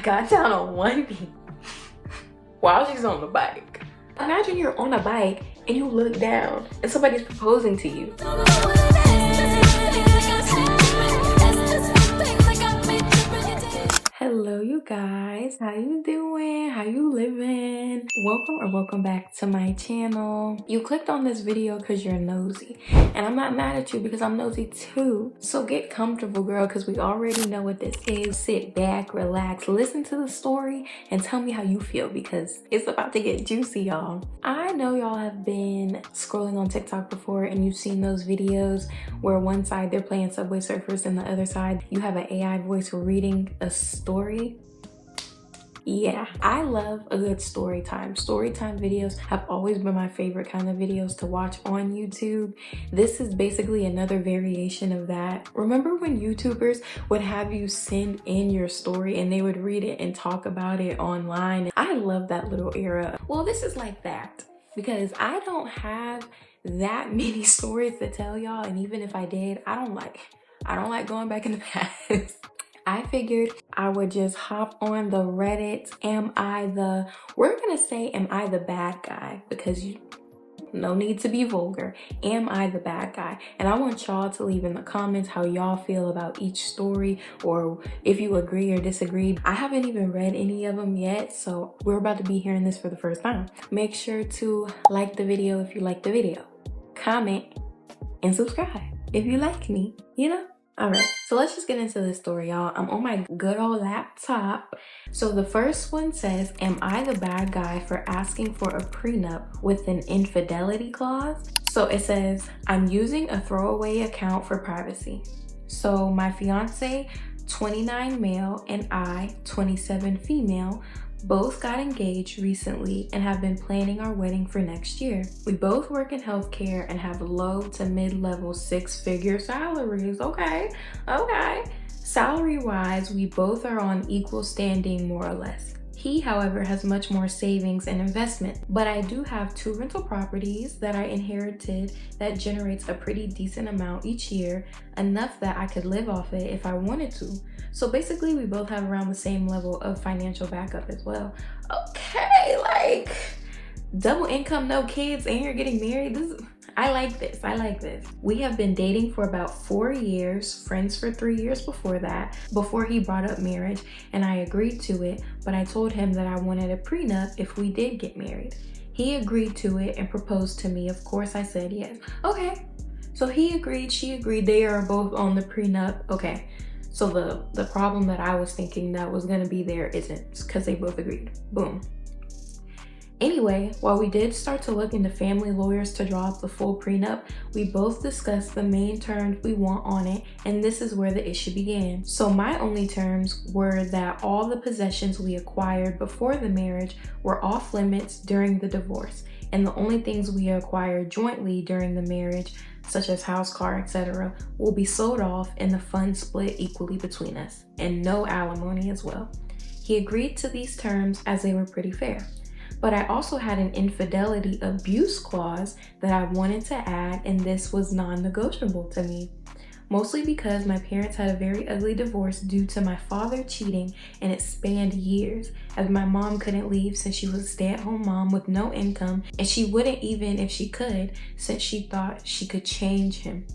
got down on one knee while she's on the bike. Imagine you're on a bike and you look down and somebody's proposing to you. Hello you guys, how you doing? How you living? Welcome back to my channel. You clicked on this video because you're nosy, and I'm not mad at you because I'm nosy too. So get comfortable, girl, because we already know what this is. Sit back, relax, listen to the story, and tell me how you feel because it's about to get juicy, y'all. I know y'all have been scrolling on TikTok before and you've seen those videos where one side they're playing Subway Surfers and the other side you have an AI voice reading a story. Yeah, I love a good story time. Story time videos have always been my favorite kind of videos to watch on YouTube. This is basically another variation of that. Remember when YouTubers would have you send in your story and they would read it and talk about it online? I love that little era. Well, this is like that because I don't have that many stories to tell y'all, and even if I did, I don't like going back in the past. I figured I would just hop on the Reddit. We're gonna say, am I the bad guy? Because no need to be vulgar. Am I the bad guy? And I want y'all to leave in the comments how y'all feel about each story, or if you agree or disagree. I haven't even read any of them yet, so we're about to be hearing this for the first time. Make sure to like the video if you like the video. Comment and subscribe if you like me, you know? Alright, so let's just get into this story, y'all. I'm on my good old laptop. So the first one says, am I the bad guy for asking for a prenup with an infidelity clause? So it says, I'm using a throwaway account for privacy. So my fiance, 29 male, and I, 27 female, both got engaged recently and have been planning our wedding for next year. We both work in healthcare and have low to mid-level six-figure salaries. Okay. Salary-wise, we both are on equal standing more or less. He, however, has much more savings and investment, but I do have 2 rental properties that I inherited that generates a pretty decent amount each year, enough that I could live off it if I wanted to. So basically, we both have around the same level of financial backup as well. Okay, like double income, no kids, and you're getting married. I like this. We have been dating for about 4 years, friends for 3 years before that, before he brought up marriage, and I agreed to it, but I told him that I wanted a prenup if we did get married. He agreed to it and proposed to me. Of course, I said yes. Okay, so he agreed, she agreed, they are both on the prenup. Okay, so the problem that I was thinking that was gonna be there isn't, because they both agreed. Boom. Anyway, while we did start to look into family lawyers to draw up the full prenup, we both discussed the main terms we want on it, and this is where the issue began. So my only terms were that all the possessions we acquired before the marriage were off limits during the divorce, and the only things we acquired jointly during the marriage, such as house, car, etc., will be sold off and the funds split equally between us, and no alimony as well. He agreed to these terms as they were pretty fair. But I also had an infidelity abuse clause that I wanted to add, and this was non-negotiable to me. Mostly because my parents had a very ugly divorce due to my father cheating, and it spanned years, as my mom couldn't leave since she was a stay-at-home mom with no income, and she wouldn't even if she could, since she thought she could change him.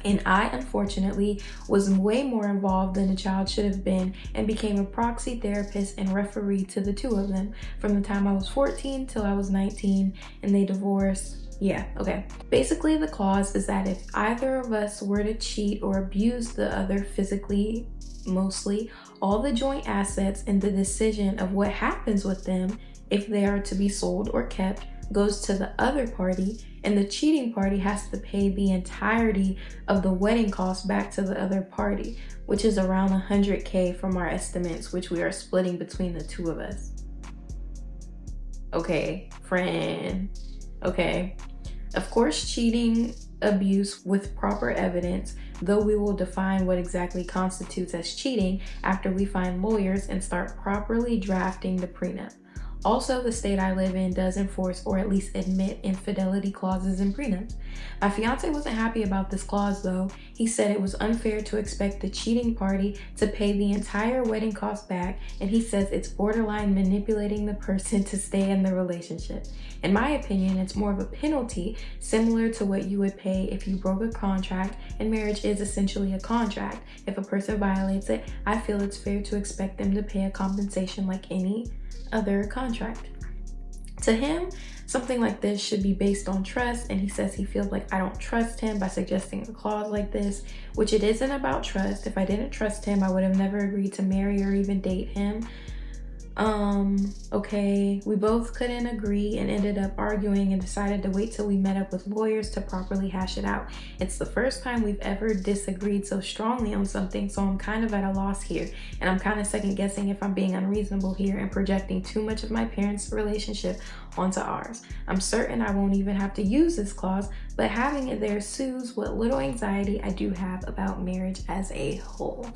And I, unfortunately, was way more involved than the child should have been and became a proxy therapist and referee to the 2 of them from the time I was 14 till I was 19, and they divorced. Yeah, okay. Basically, the clause is that if either of us were to cheat or abuse the other physically, mostly, all the joint assets and the decision of what happens with them, if they are to be sold or kept, goes to the other party, and the cheating party has to pay the entirety of the wedding costs back to the other party, which is around 100K from our estimates, which we are splitting between the 2 of us. Okay, friend. Okay. Of course, cheating, abuse with proper evidence, though we will define what exactly constitutes as cheating after we find lawyers and start properly drafting the prenup. Also, the state I live in does enforce or at least admit infidelity clauses in prenups. My fiance wasn't happy about this clause though. He said it was unfair to expect the cheating party to pay the entire wedding cost back, and he says it's borderline manipulating the person to stay in the relationship. In my opinion, it's more of a penalty similar to what you would pay if you broke a contract, and marriage is essentially a contract. If a person violates it, I feel it's fair to expect them to pay a compensation like any other contract. To him, something like this should be based on trust, and he says he feels like I don't trust him by suggesting a clause like this, which it isn't about trust. If I didn't trust him, I would have never agreed to marry or even date him. Okay, we both couldn't agree and ended up arguing and decided to wait till we met up with lawyers to properly hash it out. It's the first time we've ever disagreed so strongly on something, so I'm kind of at a loss here, and I'm kind of second guessing if I'm being unreasonable here and projecting too much of my parents' relationship onto ours. I'm certain I won't even have to use this clause, but having it there soothes what little anxiety I do have about marriage as a whole.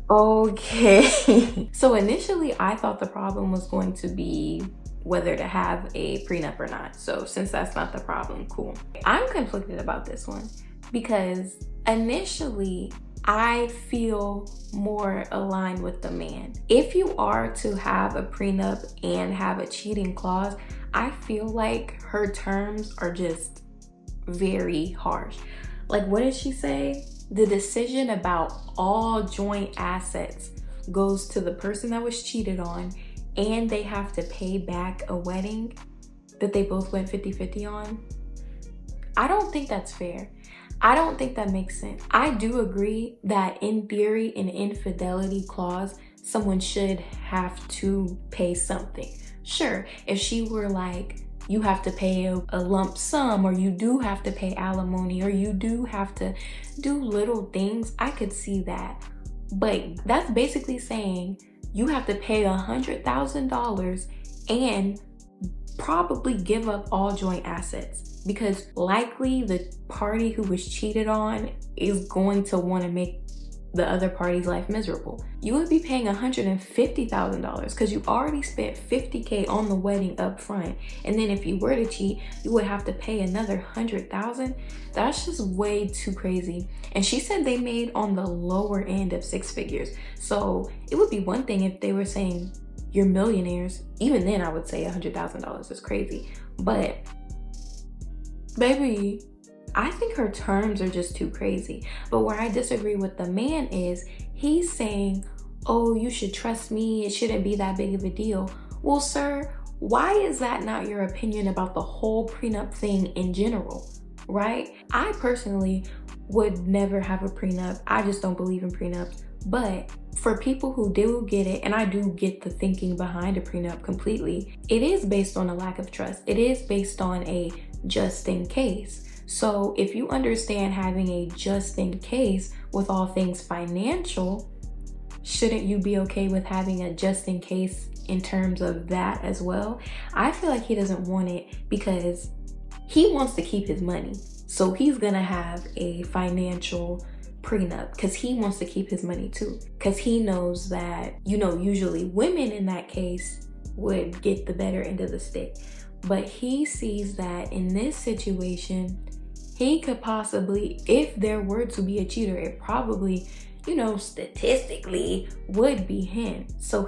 Okay. So initially I thought the problem was going to be whether to have a prenup or not. So since that's not the problem, cool. I'm conflicted about this one because initially I feel more aligned with the man. If you are to have a prenup and have a cheating clause, I feel like her terms are just very harsh. Like, what did she say? The decision about all joint assets goes to the person that was cheated on, and they have to pay back a wedding that they both went 50-50 on. I don't think that's fair. I don't think that makes sense. I do agree that in theory, an infidelity clause, someone should have to pay something. Sure, if she were like, you have to pay a lump sum, or you do have to pay alimony, or you do have to do little things, I could see that. But that's basically saying you have to pay $100,000 and probably give up all joint assets, because likely the party who was cheated on is going to want to make the other party's life miserable. You would be paying $150,000 because you already spent $50K on the wedding up front, and then if you were to cheat, you would have to pay another $100,000. That's just way too crazy. And she said they made on the lower end of six figures, so it would be one thing if they were saying you're millionaires. Even then I would say $100,000 is crazy, but baby, I think her terms are just too crazy. But where I disagree with the man is he's saying, oh, you should trust me, it shouldn't be that big of a deal. Well, sir, why is that not your opinion about the whole prenup thing in general, right? I personally would never have a prenup. I just don't believe in prenups. But for people who do get it, and I do get the thinking behind a prenup completely, it is based on a lack of trust. It is based on a just in case. So if you understand having a just in case with all things financial, shouldn't you be okay with having a just in case in terms of that as well? I feel like he doesn't want it because he wants to keep his money. So he's gonna have a financial prenup because he wants to keep his money too. Because he knows that, you know, usually women in that case would get the better end of the stick. But he sees that in this situation, he could possibly, if there were to be a cheater, it probably, you know, statistically would be him. So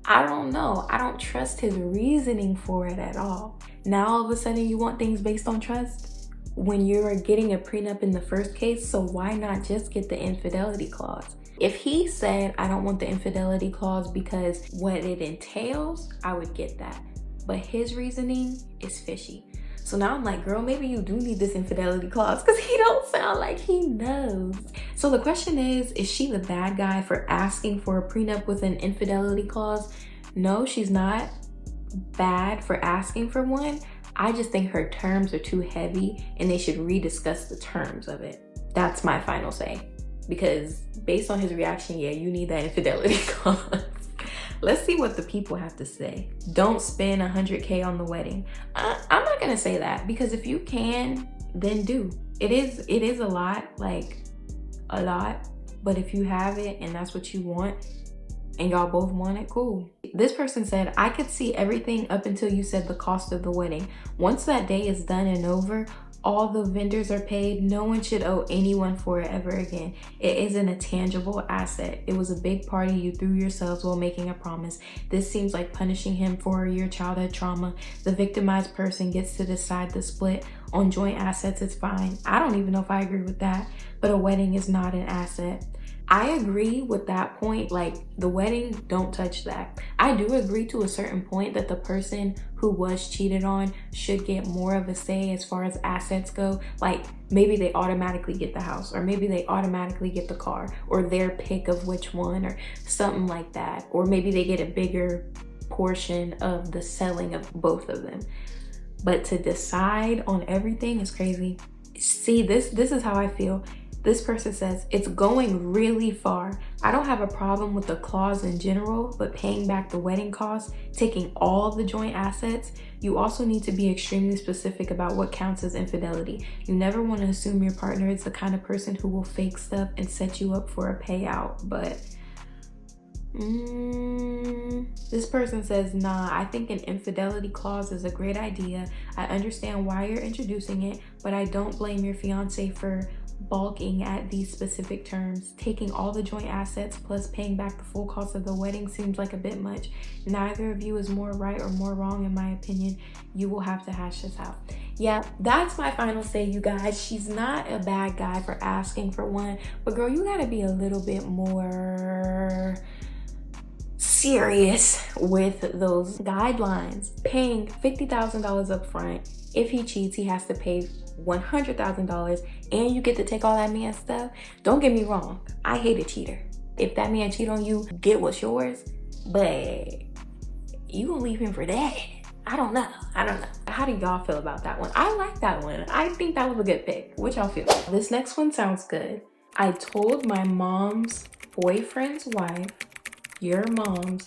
I don't know. I don't trust his reasoning for it at all. Now all of a sudden you want things based on trust when you're getting a prenup in the first case, so why not just get the infidelity clause? If he said, I don't want the infidelity clause because what it entails, I would get that. But his reasoning is fishy. So now I'm like, girl, maybe you do need this infidelity clause because he don't sound like he knows. So the question is she the bad guy for asking for a prenup with an infidelity clause? No, she's not bad for asking for one. I just think her terms are too heavy and they should rediscuss the terms of it. That's my final say. Because based on his reaction, yeah, you need that infidelity clause. Let's see what the people have to say. Don't spend $100K on the wedding. I'm not gonna say that, because if you can, then do. It is a lot, like a lot, but if you have it and that's what you want, and y'all both want it, cool. This person said, I could see everything up until you said the cost of the wedding. Once that day is done and over, all the vendors are paid, no one should owe anyone for it ever again. It isn't a tangible asset. It was a big party you threw yourselves while making a promise. This seems like punishing him for your childhood trauma. The victimized person gets to decide the split on joint assets. It's fine. I don't even know if I agree with that, but a wedding is not an asset. I agree with that point. Like, the wedding, don't touch that. I do agree to a certain point that the person who was cheated on should get more of a say as far as assets go. Like, maybe they automatically get the house, or maybe they automatically get the car, or their pick of which one, or something like that. Or maybe they get a bigger portion of the selling of both of them. But to decide on everything is crazy. See, this is how I feel. This person says, it's going really far. I don't have a problem with the clause in general, but paying back the wedding costs, taking all the joint assets, you also need to be extremely specific about what counts as infidelity. You never want to assume your partner is the kind of person who will fake stuff and set you up for a payout, but this person says, nah, I think an infidelity clause is a great idea. I understand why you're introducing it, but I don't blame your fiance for balking at these specific terms. Taking all the joint assets plus paying back the full cost of the wedding seems like a bit much. Neither of you is more right or more wrong in my opinion. You will have to hash this out. Yeah, that's my final say, you guys. She's not a bad guy for asking for one, but girl, you gotta be a little bit more serious with those guidelines. Paying $50,000 up front. If he cheats, he has to pay $100,000, and you get to take all that man's stuff. Don't get me wrong, I hate a cheater. If that man cheat on you, get what's yours, but you gonna leave him for that? I don't know. How do y'all feel about that one? I like that one. I think that was a good pick. What y'all feel? This next one sounds good. I told my mom's boyfriend's wife, your mom's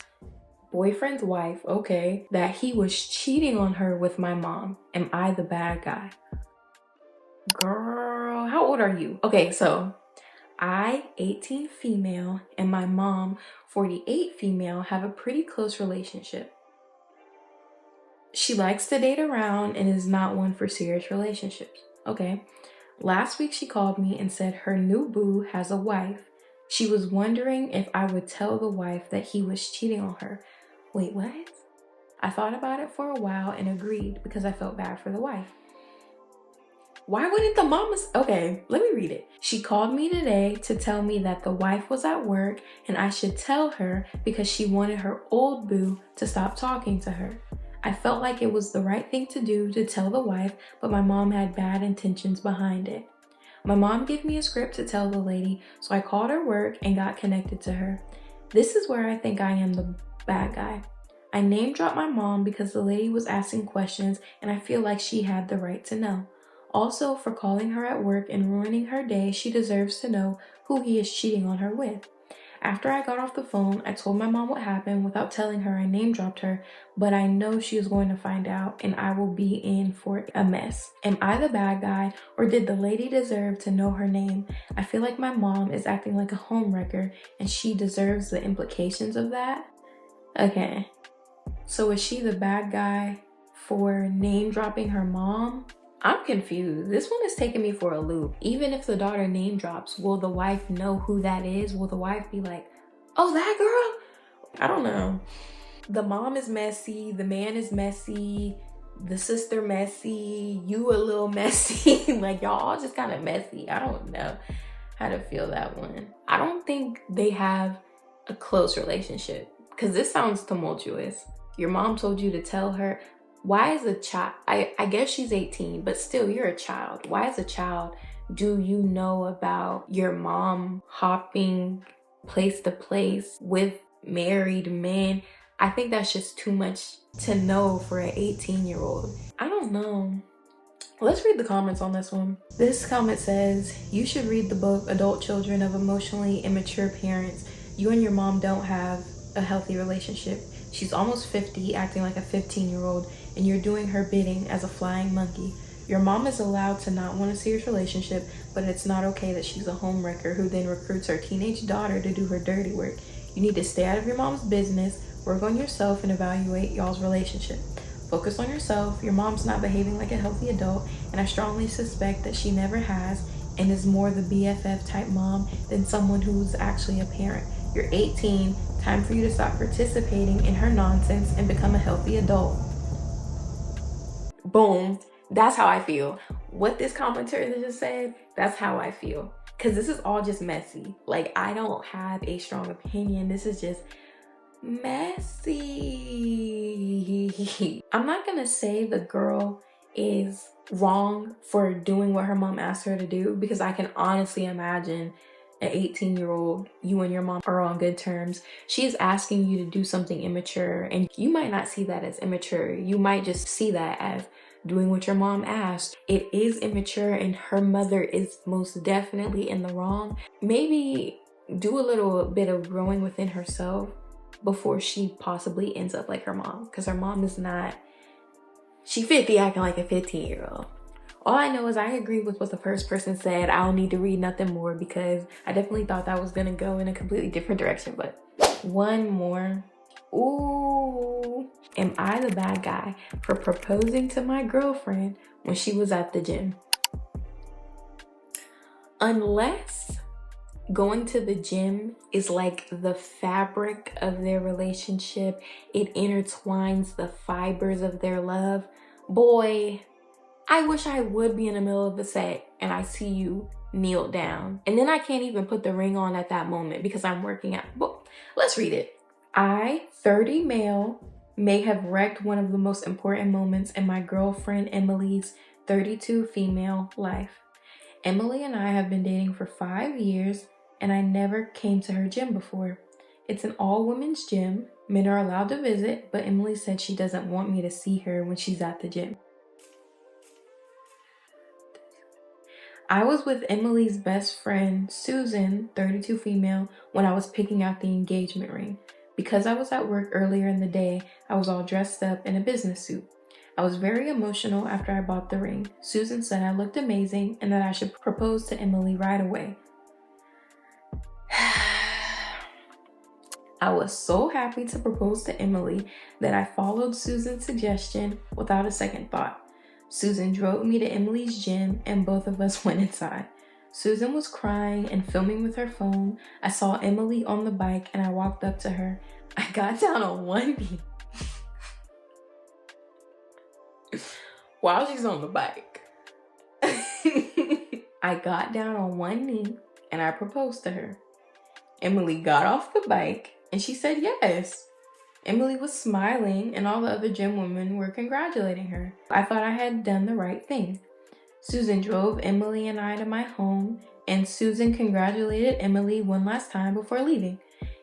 boyfriend's wife, okay, that he was cheating on her with my mom. Am I the bad guy? Girl, how old are you? Okay, so I, 18 female, and my mom, 48 female, have a pretty close relationship. She likes to date around and is not one for serious relationships. Okay, last week she called me and said her new boo has a wife. She was wondering if I would tell the wife that he was cheating on her. Wait, what? I thought about it for a while and agreed because I felt bad for the wife. Why wouldn't the mama? Okay, let me read it. She called me today to tell me that the wife was at work and I should tell her because she wanted her old boo to stop talking to her. I felt like it was the right thing to do to tell the wife, but my mom had bad intentions behind it. My mom gave me a script to tell the lady, so I called her work and got connected to her. This is where I think I am the bad guy. I name dropped my mom because the lady was asking questions and I feel like she had the right to know. Also, for calling her at work and ruining her day, she deserves to know who he is cheating on her with. After I got off the phone, I told my mom what happened without telling her I name dropped her, but I know she is going to find out and I will be in for a mess. Am I the bad guy, or did the lady deserve to know her name? I feel like my mom is acting like a homewrecker and she deserves the implications of that. Okay, so is she the bad guy for name dropping her mom? I'm confused. This one is taking me for a loop. Even if the daughter name drops, will the wife know who that is? Will the wife be like, oh, that girl? I don't know. The mom is messy. The man is messy. The sister messy. You a little messy. Like, y'all all just kind of messy. I don't know how to feel that one. I don't think they have a close relationship because this sounds tumultuous. Your mom told you to tell her. Why is a child, I guess she's 18, but still you're a child. Why as a child do you know about your mom hopping place to place with married men? I think that's just too much to know for an 18-year-old. I don't know. Let's read the comments on this one. This comment says, you should read the book Adult Children of Emotionally Immature Parents. You and your mom don't have a healthy relationship. She's almost 50, acting like a 15-year-old, and you're doing her bidding as a flying monkey. Your mom is allowed to not want a serious relationship, but it's not okay that she's a homewrecker who then recruits her teenage daughter to do her dirty work. You need to stay out of your mom's business, work on yourself, and evaluate y'all's relationship. Focus on yourself. Your mom's not behaving like a healthy adult, and I strongly suspect that she never has and is more the BFF type mom than someone who's actually a parent. You're 18, time for you to stop participating in her nonsense and become a healthy adult. Boom. That's how I feel. What this commenter just said, that's how I feel. Because this is all just messy. Like, I don't have a strong opinion. This is just messy. I'm not gonna say the girl is wrong for doing what her mom asked her to do, because I can honestly imagine an 18-year-old, you and your mom are on good terms. She is asking you to do something immature, and you might not see that as immature. You might just see that as doing what your mom asked. It is immature, and her mother is most definitely in the wrong. Maybe do a little bit of growing within herself before she possibly ends up like her mom, because her mom is not, she 50 acting like a 15-year-old. All I know is I agree with what the first person said. I don't need to read nothing more, because I definitely thought that was gonna go in a completely different direction. But one more. Ooh, am I the bad guy for proposing to my girlfriend when she was at the gym? Unless going to the gym is like the fabric of their relationship, it intertwines the fibers of their love. Boy, I wish I would be in the middle of the set and I see you kneel down. And then I can't even put the ring on at that moment because I'm working out. But let's read it. I, 30 male, may have wrecked one of the most important moments in my girlfriend Emily's 32 female life. Emily and I have been dating for 5 years, and I never came to her gym before. It's an all-women's gym. Men are allowed to visit, but Emily said she doesn't want me to see her when she's at the gym. I was with Emily's best friend, Susan, 32 female, when I was picking out the engagement ring. Because I was at work earlier in the day, I was all dressed up in a business suit. I was very emotional after I bought the ring. Susan said I looked amazing and that I should propose to Emily right away. I was so happy to propose to Emily that I followed Susan's suggestion without a second thought. Susan drove me to Emily's gym and both of us went inside. Susan was crying and filming with her phone. I saw Emily on the bike and I walked up to her. I got down on one knee while she's on the bike. I got down on one knee and I proposed to her. Emily got off the bike and she said yes. Emily was smiling and all the other gym women were congratulating her. I thought I had done the right thing. Susan drove Emily and I to my home, and Susan congratulated Emily one last time before leaving.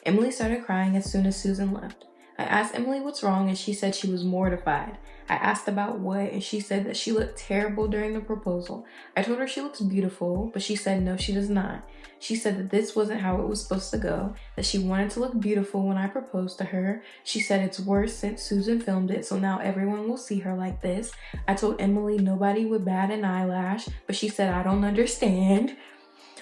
Emily started crying as soon as Susan left. I asked Emily what's wrong and she said she was mortified. I asked about what and she said that she looked terrible during the proposal. I told her she looks beautiful, but she said no, she does not. She said that this wasn't how it was supposed to go, that she wanted to look beautiful when I proposed to her. She said it's worse since Susan filmed it, so now everyone will see her like this. I told Emily nobody would bat an eyelash, but she said I don't understand.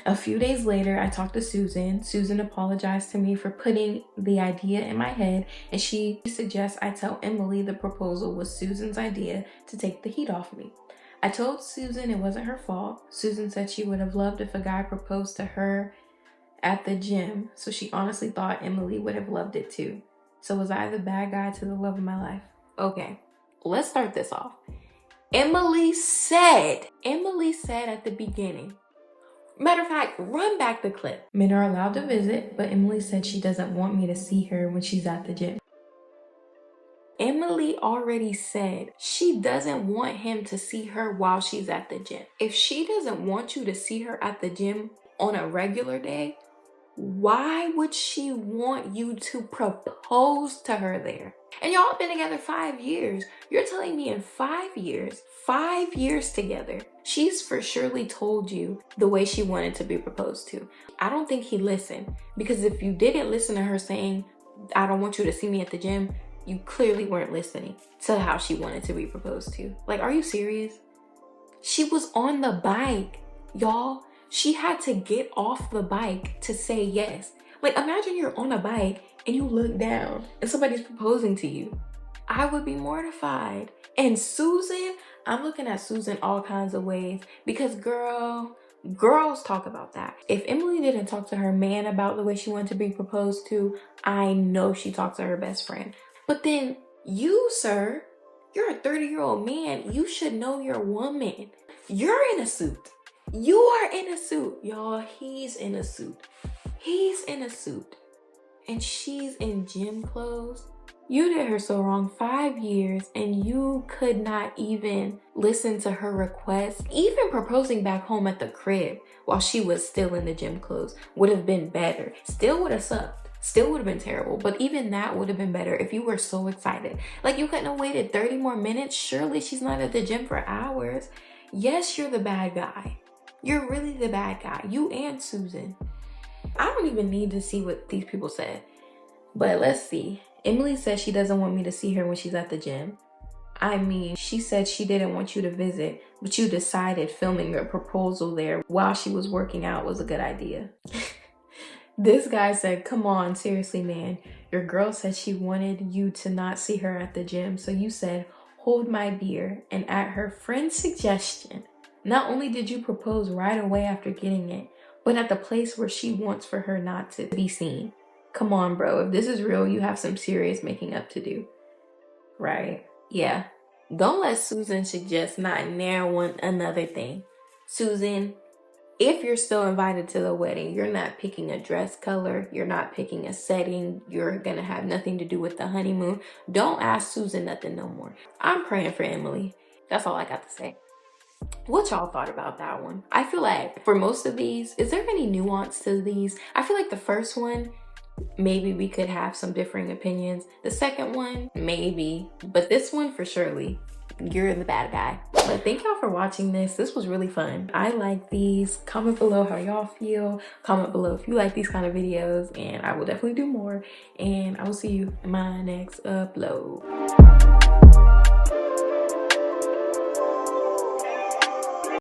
A few days later, I talked to Susan. Susan apologized to me for putting the idea in my head, and she suggests I tell Emily the proposal was Susan's idea to take the heat off me. I told Susan it wasn't her fault. Susan said she would have loved if a guy proposed to her at the gym, so she honestly thought Emily would have loved it too. So was I the bad guy to the love of my life? Okay, let's start this off. Emily said at the beginning, matter of fact, run back the clip. Men are allowed to visit, but Emily said she doesn't want me to see her when she's at the gym. Emily already said she doesn't want him to see her while she's at the gym. If she doesn't want you to see her at the gym on a regular day, why would she want you to propose to her there? And y'all have been together 5 years. You're telling me in 5 years, 5 years together, she's for surely told you the way she wanted to be proposed to. I don't think he listened, because if you didn't listen to her saying, I don't want you to see me at the gym, you clearly weren't listening to how she wanted to be proposed to. Like, are you serious? She was on the bike, y'all. She had to get off the bike to say yes. Like, imagine you're on a bike and you look down and somebody's proposing to you. I would be mortified. And Susan, I'm looking at Susan all kinds of ways because girls talk about that. If Emily didn't talk to her man about the way she wanted to be proposed to, I know she talked to her best friend. But then you, sir, you're a 30-year-old man. You should know your woman. You're in a suit. You are in a suit. Y'all, he's in a suit. He's in a suit. And she's in gym clothes. You did her so wrong. 5 years and you could not even listen to her request. Even proposing back home at the crib while she was still in the gym clothes would have been better. Still would have sucked. Still would have been terrible. But even that would have been better if you were so excited. Like, you couldn't have waited 30 more minutes. Surely she's not at the gym for hours. Yes, you're the bad guy. You're really the bad guy. You and Susan. I don't even need to see what these people said. But let's see. Emily says she doesn't want me to see her when she's at the gym. I mean, she said she didn't want you to visit, but you decided filming your proposal there while she was working out was a good idea. This guy said, come on, seriously, man. Your girl said she wanted you to not see her at the gym, so you said, hold my beer. And at her friend's suggestion, not only did you propose right away after getting it, but at the place where she wants for her not to be seen. Come on, bro. If this is real, you have some serious making up to do. Right? Yeah. Don't let Susan suggest not near one another thing. Susan, if you're still invited to the wedding, you're not picking a dress color. You're not picking a setting. You're going to have nothing to do with the honeymoon. Don't ask Susan nothing no more. I'm praying for Emily. That's all I got to say. What y'all thought about that one? I feel like for most of these, is there any nuance to these? I feel like the first one, maybe we could have some differing opinions. The second one, maybe. But this one, for surely, you're the bad guy. But thank y'all for watching this. This was really fun. I like these. Comment below how y'all feel. Comment below if you like these kind of videos. And I will definitely do more. And I will see you in my next upload.